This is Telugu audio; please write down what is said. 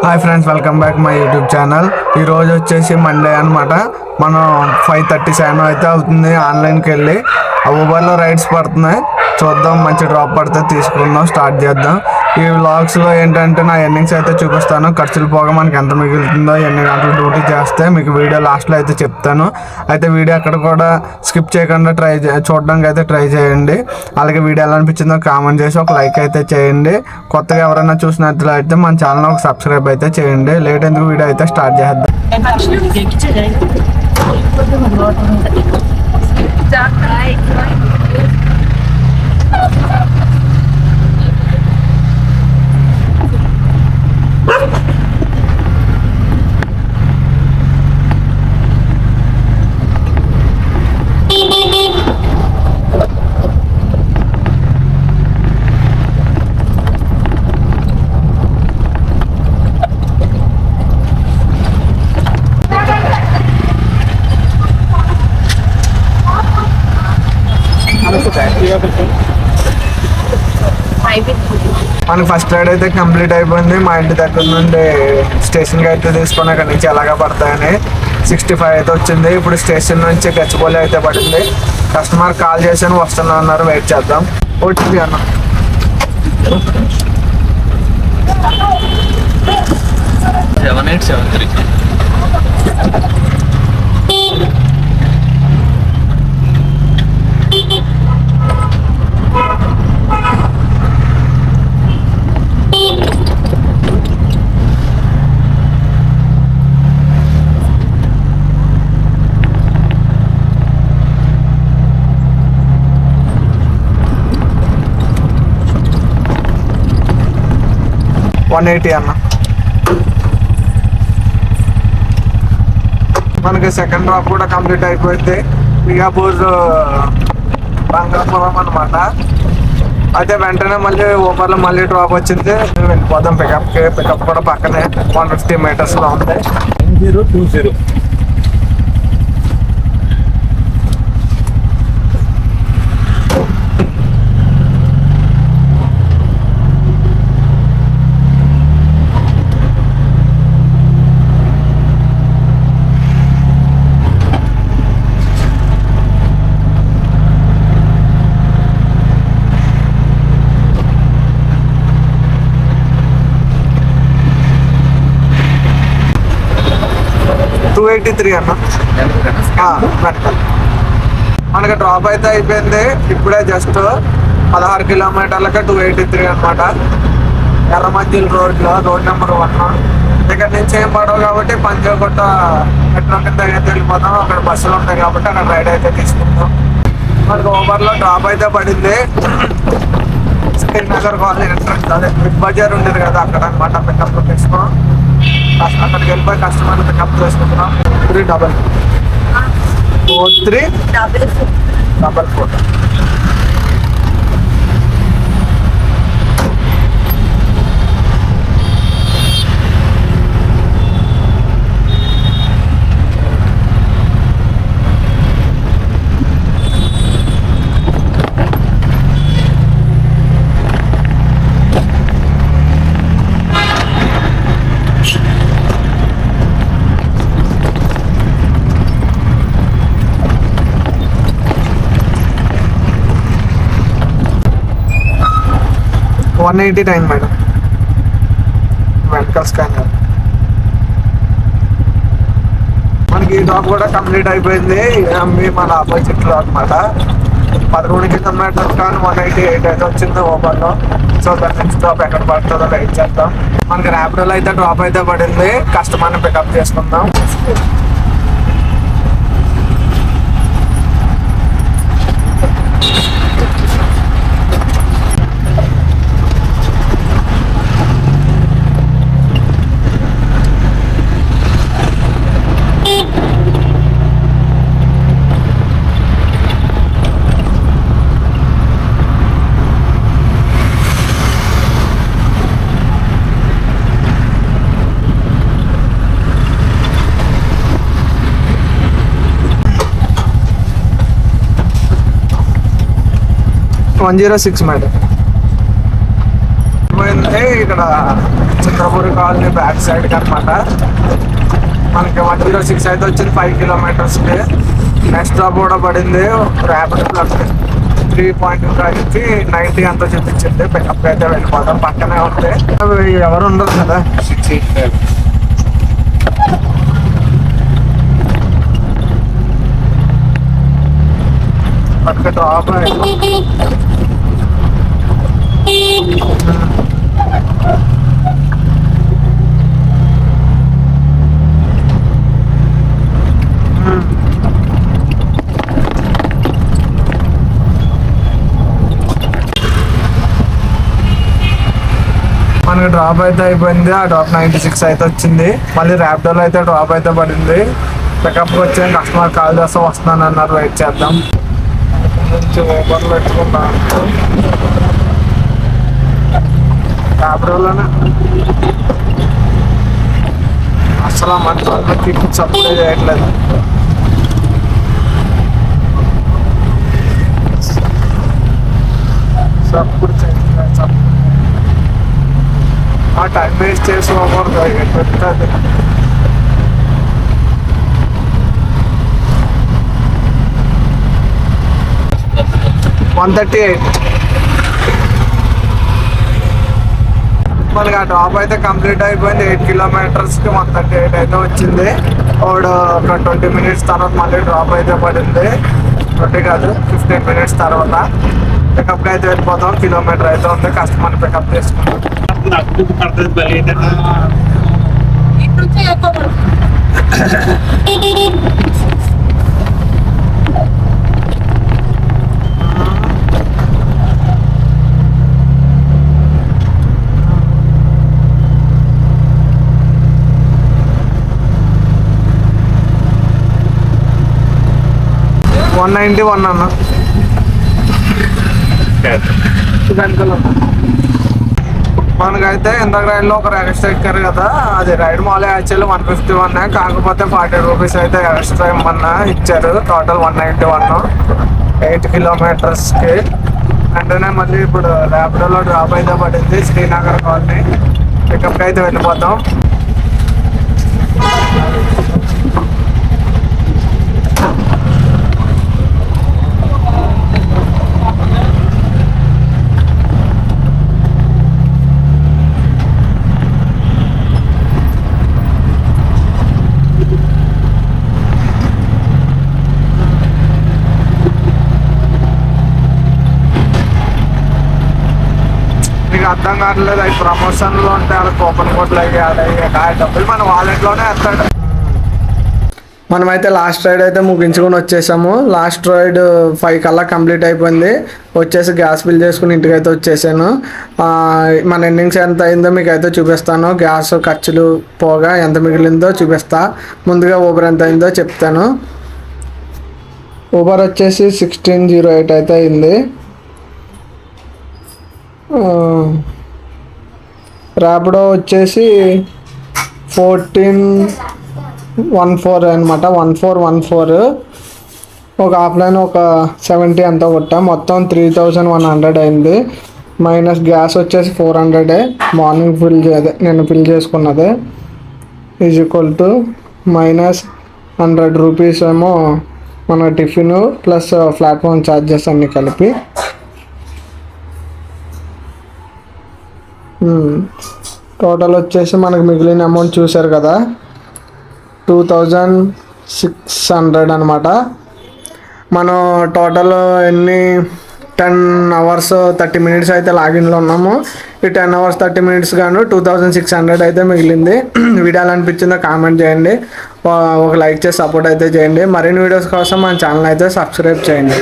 Hi friends, welcome back my YouTube channel. ఈరోజు వచ్చేసి మండే అనమాట. మనం 5:37 అయితే అవుతుంది. ఆన్లైన్కి వెళ్ళి ఊబర్లో రైడ్స్ పడుతున్నాయి. చూద్దాం, మంచి డ్రాప్ పడితే తీసుకుందాం, స్టార్ట్ చేద్దాం. ఈ వ్లాగ్స్లో ఏంటంటే నా ఎర్నింగ్స్ అయితే చూపిస్తాను. ఖర్చులు పోగా మనకి ఎంత మిగులుతుందో, ఎన్ని గంటలు డ్యూటీ చేస్తే మీకు వీడియో లాస్ట్లో అయితే చెప్తాను. అయితే వీడియో అక్కడ కూడా స్కిప్ చేయకుండా చూడడానికి అయితే ట్రై చేయండి. అలాగే వీడియో ఎలా అనిపించిందో కామెంట్ చేసి ఒక లైక్ అయితే చేయండి. కొత్తగా ఎవరైనా చూసినట్లయితే మన ఛానల్ ఒక సబ్స్క్రైబ్ అయితే చేయండి. లేట్ ఎందుకు, వీడియో అయితే స్టార్ట్ చేద్దాం. మనకి ఫస్ట్ రైడ్ అయితే కంప్లీట్ అయిపోయింది. మా ఇంటి దగ్గర నుండి స్టేషన్కి అయితే తీసుకొని అక్కడి నుంచి ఎలాగా పడతాయని 65 అయితే వచ్చింది. ఇప్పుడు స్టేషన్ నుంచి గచ్చిబౌలి అయితే పడింది. కస్టమర్ కాల్ చేశాను, వస్తున్నా అన్నారు. వెయిట్ చేద్దాం. ఓటీపీ అన్న 7873. 180 అన్న. మనకి సెకండ్ డ్రాప్ కూడా కంప్లీట్ అయిపోయింది. మియాపూర్ బంగాపురం అనమాట. అయితే వెంటనే మళ్ళీ ఊబర్లో మళ్ళీ డ్రాప్ వచ్చింది. వెళ్ళిపోదాం పికప్కి. పికప్ కూడా పక్కనే 150 మీటర్స్లో ఉంది. 1020. 283 అన్న. వెనకాల మనకి డ్రాప్ అయితే అయిపోయింది. ఇప్పుడే జస్ట్ 16 కిలోమీటర్లకి 283 అనమాట. ఎర్రమంజిల్ రోడ్లో, రోడ్ నెంబర్ 1. ఇక్కడ నుంచి ఏం పడవు కాబట్టి పంచగుట్ట మెట్రో కింద అయితే వెళ్ళిపోతాం. అక్కడ బస్సులు ఉంటాయి కాబట్టి అక్కడ రైడ్ అయితే తీసుకుంటాం. మనకి ఊబర్లో డ్రాప్ అయితే పడింది. శ్రీనగర్ కాలనీ ఎంట్రన్స్, అదే బిగ్ బజార్ ఉండేది కదా, అక్కడ అనమాట. పికప్ తీసుకున్నాం. అక్కడికి వెళ్ళిపోయి కస్టమర్ని పికప్ చేసుకుంటున్నాం. 344. $189 మేడం. వెంకల్ స్కానర్. మనకి ఈ డ్రాప్ కూడా కంప్లీట్ అయిపోయింది. మన ఆపోజిట్ లో అనమాట. 13 కిలోమీటర్స్ కానీ 188 అయితే వచ్చింది ఊబర్లో. సో దాని నెక్స్ట్ డ్రాప్ ఎక్కడ పడుతుందో వెయిట్ చేద్దాం. మనకి ర్యాపిడోలో అయితే డ్రాప్ అయితే పడింది. కస్టమర్ని పికప్ చేసుకుందాం. $106 మేడం. అయిపోయింది. ఇక్కడ చంద్రపూరి కాలనీ బ్యాక్ సైడ్కి అనమాట. మనకి 106 అయితే వచ్చింది 5 కిలోమీటర్స్కి. నెక్స్ట్ డ్రాప్ కూడా పడింది ర్యాపిడో 3.5కి 90 అంతా చూపించింది. పికప్ అయితే వెళ్ళిపోతాం, పక్కనే ఉంది, ఎవరు ఉండదు కదా. పక్క డ్రాప్ మనకి డ్రాప్ అయితే అయిపోయింది. ఆ డ్రాప్ 96 అయితే వచ్చింది. మళ్ళీ ర్యాపిడోలో అయితే డ్రాప్ అయితే పడింది. పికప్కి వచ్చే కస్టమర్ కాల్ చేస్తే వస్తున్నాను అన్నారు. వెయిట్ చేద్దాం. నుంచి ఊబర్లో పెట్టుకున్నాను ర్యాపిడోలోనే. అసలు మన వాళ్ళకి సప్లై చేయట్లేదు. సప్పుడు ఆ టైం వేస్ట్ చేసుకోకూడదు. పెడుతుంది 138. మనకి ఆ డ్రాప్ అయితే కంప్లీట్ అయిపోయింది. 8 కిలోమీటర్స్కి 138 అయితే వచ్చింది. ఒక 20 మినిట్స్ తర్వాత మళ్ళీ డ్రాప్ అయితే పడింది. 20 కాదు 15 మినిట్స్ తర్వాత పికప్కి అయితే వెళ్ళిపోతాం. కిలోమీటర్ అయితే ఉంది. కస్టమర్ని పికప్ చేసుకుంటాం. వన్ 91 అన్న. మనకైతే ఇందాక రైడ్లో ఒక ఎక్స్ట్రా ఎక్కారు కదా, అది రైడ్ మాలే యాక్చువల్లీ 151, కాకపోతే 40 రూపీస్ అయితే ఎక్స్ట్రా ఇమ్మన్నా ఇచ్చారు. టోటల్ 191 8 కిలోమీటర్స్కి. వెంటనే మళ్ళీ ఇప్పుడు ర్యాపిడోలో డ్రాప్ అయితే పడింది. శ్రీనగర్ కాలనీ పికప్కి అయితే వెళ్ళిపోతాం. అర్థం కావట్లేదు. అవి ప్రమోషన్లో ఉంటే వాళ్ళ కూపన్ కోడ్లు అయ్యి డబ్బులు మన వాలెట్లోనే వేస్తాడు. మనమైతే లాస్ట్ రైడ్ అయితే ముగించుకొని వచ్చేసాము. లాస్ట్ రైడ్ 5 కల్లా కంప్లీట్ అయిపోయింది. వచ్చేసి గ్యాస్ బిల్ చేసుకుని ఇంటికి అయితే వచ్చేసాను. మన ఎన్నింగ్స్ ఎంత అయిందో మీకు అయితే చూపిస్తాను. గ్యాస్ ఖర్చులు పోగా ఎంత మిగిలిందో చూపిస్తా. ముందుగా ఊబర్ ఎంత అయిందో చెప్తాను. ఊబర్ వచ్చేసి 1608 అయితే అయింది. ర్యాపిడో వచ్చేసి 1414 అనమాట. 1414. ఒక ఆఫ్లైన్ ఒక 70 అంతా కొట్టా. మొత్తం 3100 అయింది. మైనస్ గ్యాస్ వచ్చేసి 400 మార్నింగ్ నేను ఫిల్ చేసుకున్నది. Is equal to minus 100 rupees ఏమో మన టిఫిన్ ప్లస్ ప్లాట్ఫామ్ ఛార్జెస్ అన్నీ కలిపి. టోటల్ వచ్చేసి మనకు మిగిలిన అమౌంట్ చూసారు కదా, 2600 అనమాట. మనం టోటల్ 10 అవర్స్ 30 మినిట్స్ అయితే లాగిన్లో ఉన్నాము. ఈ 10 అవర్స్ 30 మినిట్స్ గాను 2600 అయితే మిగిలింది. వీడియో ఎలా అనిపించిందో కామెంట్ చేయండి. ఒక లైక్ చేసి సపోర్ట్ అయితే చేయండి. మరిన్ని వీడియోస్ కోసం మన ఛానల్ అయితే సబ్స్క్రైబ్ చేయండి.